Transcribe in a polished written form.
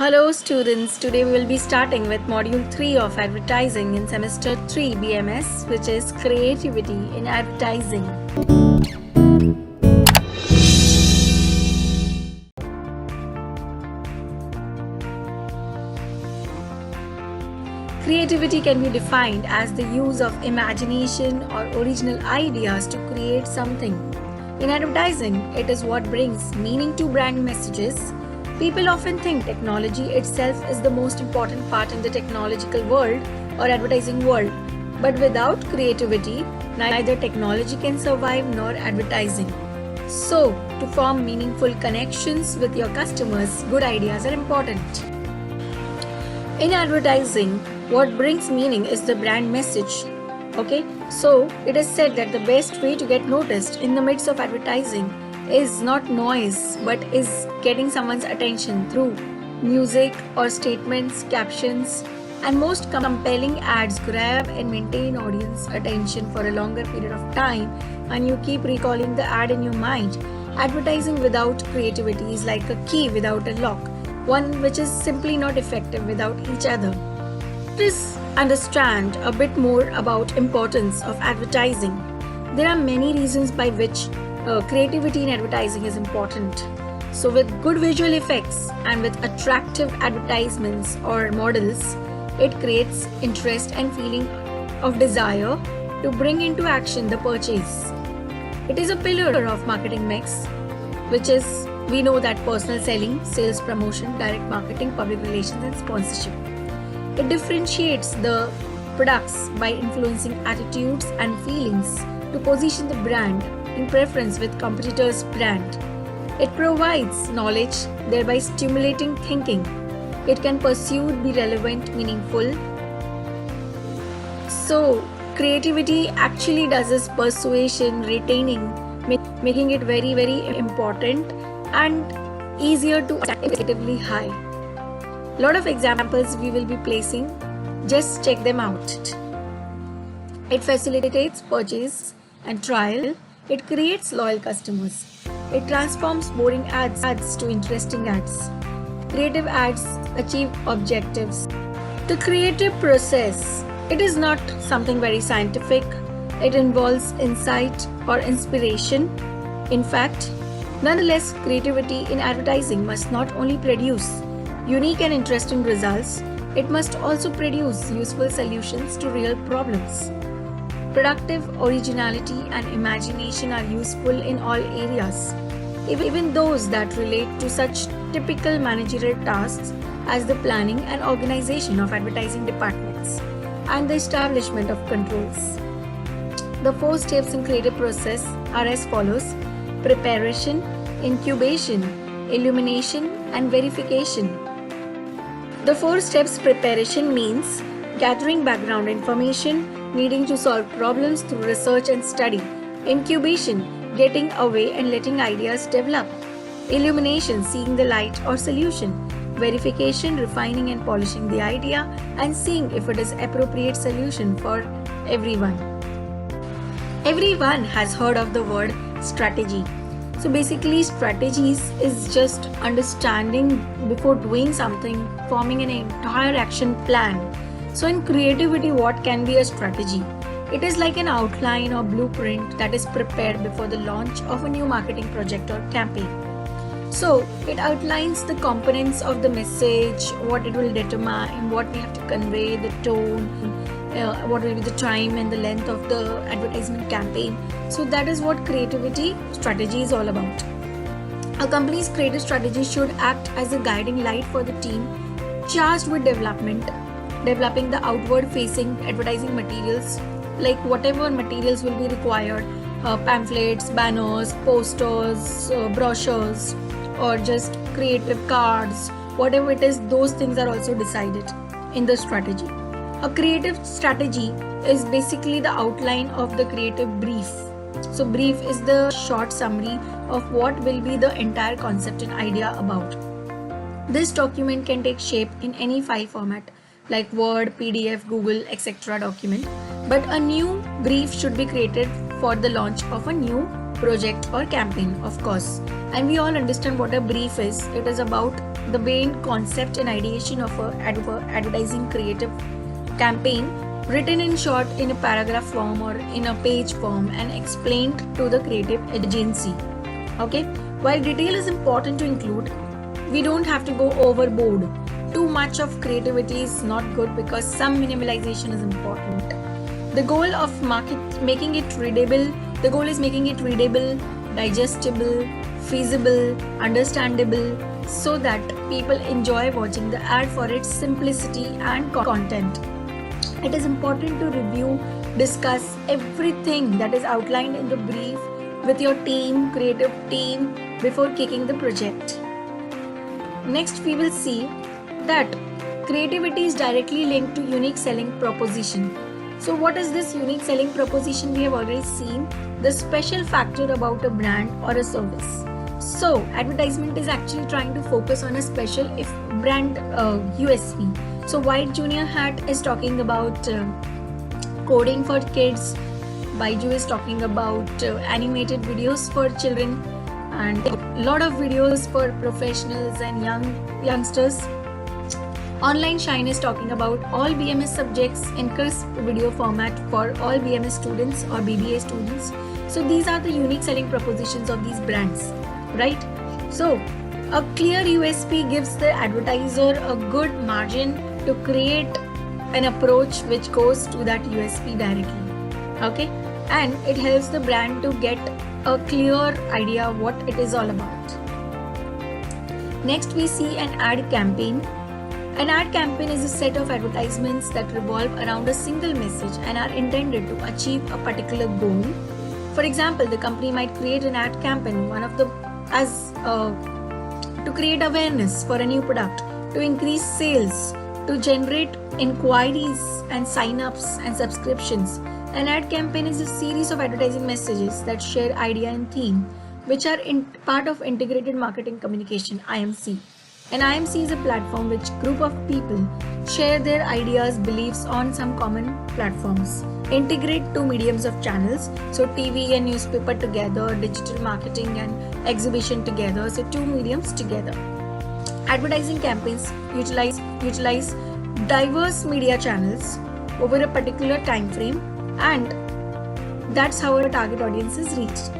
Hello students, today we will be starting with module 3 of advertising in semester 3 BMS, which is creativity in advertising. Creativity can be defined as the use of imagination or original ideas to create something. In advertising, it is what brings meaning to brand messages. People often think technology itself is the most important part in the technological world or advertising world. But without creativity, neither technology can survive nor advertising. So, to form meaningful connections with your customers, good ideas are important. In advertising, what brings meaning is the brand message. Okay, so it is said that the best way to get noticed in the midst of advertising is not noise but is getting someone's attention through music or statements, captions, and most compelling ads grab and maintain audience attention for a longer period of time, and you keep recalling the ad in your mind. Advertising without creativity is like a key without a lock, one which is simply not effective without each other. Let's understand a bit more about importance of advertising. There are many reasons by which creativity in advertising is important. So with good visual effects and with attractive advertisements or models, it creates interest and feeling of desire to bring into action the purchase. It is a pillar of marketing mix, which is, we know that personal selling, sales promotion, direct marketing, public relations and sponsorship. It differentiates the products by influencing attitudes and feelings to position the brand in preference with competitors' brand. It provides knowledge, thereby stimulating thinking. It can pursue, be relevant, meaningful. So, creativity actually does this persuasion, retaining, making it very, very important and easier to effectively high. Lot of examples we will be placing, just check them out. It facilitates purchase and trial. It creates loyal customers. It transforms boring ads to interesting ads. Creative ads achieve objectives. The creative process, it is not something very scientific. It involves insight or inspiration. In fact, nonetheless, creativity in advertising must not only produce unique and interesting results, it must also produce useful solutions to real problems. Productive originality and imagination are useful in all areas, even those that relate to such typical managerial tasks as the planning and organization of advertising departments and the establishment of controls. The 4 steps in creative process are as follows: preparation, incubation, illumination, and verification. The 4 steps preparation means gathering background information, needing to solve problems through research and study. Incubation, getting away and letting ideas develop. Illumination, seeing the light or solution. Verification, refining and polishing the idea and seeing if it is appropriate solution for everyone. Everyone has heard of the word strategy. So basically, strategies is just understanding before doing something, forming an entire action plan. So in creativity, what can be a strategy? It is like an outline or blueprint that is prepared before the launch of a new marketing project or campaign. So it outlines the components of the message, what it will determine, what we have to convey, the tone, what will be the time and the length of the advertisement campaign. So that is what creativity strategy is all about. A company's creative strategy should act as a guiding light for the team charged with developing the outward facing advertising materials, like whatever materials will be required, pamphlets, banners, posters, brochures, or just creative cards, whatever it is, those things are also decided in the strategy. A creative strategy is basically the outline of the creative brief. So brief is the short summary of what will be the entire concept and idea about. This document can take shape in any file format like Word, PDF, Google, etc. document, but a new brief should be created for the launch of a new project or campaign, of course. And we all understand what a brief is. It is about the main concept and ideation of a advertising creative campaign, written in short in a paragraph form or in a page form and explained to the creative agency. Okay, while detail is important to include, we don't have to go overboard. Too much of creativity is not good, because some minimalization is important. The goal of making it readable, digestible, feasible, understandable, so that people enjoy watching the ad for its simplicity and content. It is important to review, discuss everything that is outlined in the brief with your creative team, before kicking the project. Next, we will see that creativity is directly linked to unique selling proposition. So what is this unique selling proposition? We have already seen the special factor about a brand or a service. So advertisement is actually trying to focus on a special brand USP. So White Junior Hat is talking about coding for kids. Baiju is talking about animated videos for children, and a lot of videos for professionals and youngsters. Online Shine is talking about all BMS subjects in crisp video format for all BMS students or BBA students. So these are the unique selling propositions of these brands, right? So a clear USP gives the advertiser a good margin to create an approach which goes to that USP directly. Okay, and it helps the brand to get a clear idea what it is all about. Next, we see an ad campaign. An ad campaign is a set of advertisements that revolve around a single message and are intended to achieve a particular goal. For example, the company might create an ad campaign, to create awareness for a new product, to increase sales, to generate inquiries and sign-ups and subscriptions. An ad campaign is a series of advertising messages that share idea and theme, which are part of integrated marketing communication, IMC. An IMC is a platform which group of people share their ideas, beliefs on some common platforms. Integrate two mediums of channels, so TV and newspaper together, digital marketing and exhibition together, so two mediums together. Advertising campaigns utilize diverse media channels over a particular time frame, and that's how a target audience is reached.